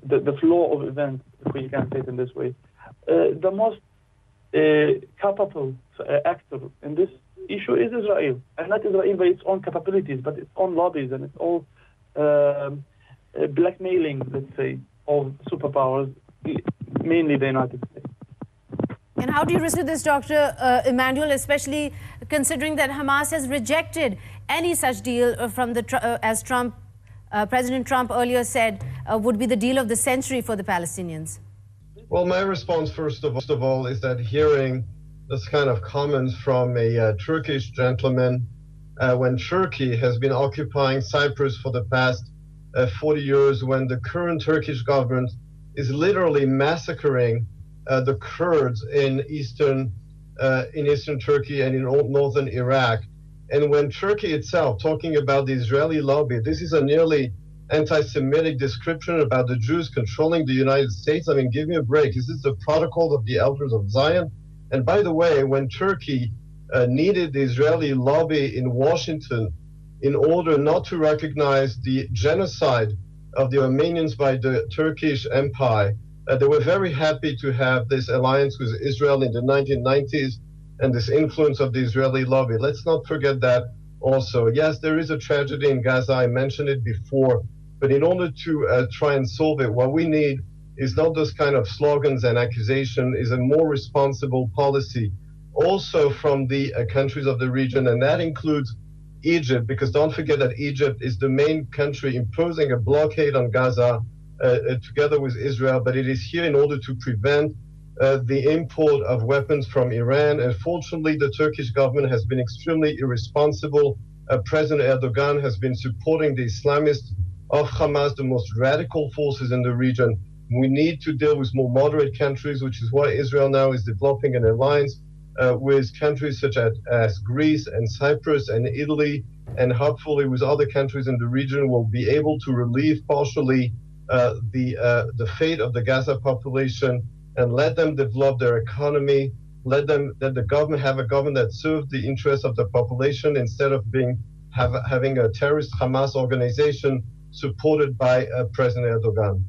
the flow of events, if we can say it in this way. The most capable actor in this issue is Israel, and not Israel by its own capabilities, but its own lobbies and its own blackmailing, let's say, of superpowers, mainly the United States. And how do you respond to this, Dr. Emmanuel, especially considering that Hamas has rejected any such deal from as President Trump earlier said, would be the deal of the century for the Palestinians? Well, my response, first of all, is that hearing this kind of comments from a Turkish gentleman when Turkey has been occupying Cyprus for the past 40 years, when the current Turkish government is literally massacring the Kurds in eastern Turkey and in northern Iraq. And when Turkey itself, talking about the Israeli lobby, this is a nearly anti-Semitic description about the Jews controlling the United States. I mean, give me a break. Is this the protocol of the elders of Zion? And by the way, when Turkey needed the Israeli lobby in Washington in order not to recognize the genocide of the Armenians by the Turkish Empire, they were very happy to have this alliance with Israel in the 1990s and this influence of the Israeli lobby. Let's not forget that also. Yes, there is a tragedy in Gaza. I mentioned it before. But in order to try and solve it, what we need is not those kind of slogans and accusation, is a more responsible policy also from the countries of the region. And that includes Egypt, because don't forget that Egypt is the main country imposing a blockade on Gaza together with Israel, but it is here in order to prevent the import of weapons from Iran. And fortunately, the Turkish government has been extremely irresponsible. President Erdogan has been supporting the Islamists of Hamas, the most radical forces in the region. We need to deal with more moderate countries, which is why Israel now is developing an alliance with countries such as Greece and Cyprus and Italy, and hopefully with other countries in the region will be able to relieve partially the fate of the Gaza population and let them develop their economy, let the government have a government that serves the interests of the population instead of having a terrorist Hamas organization supported by President Erdogan.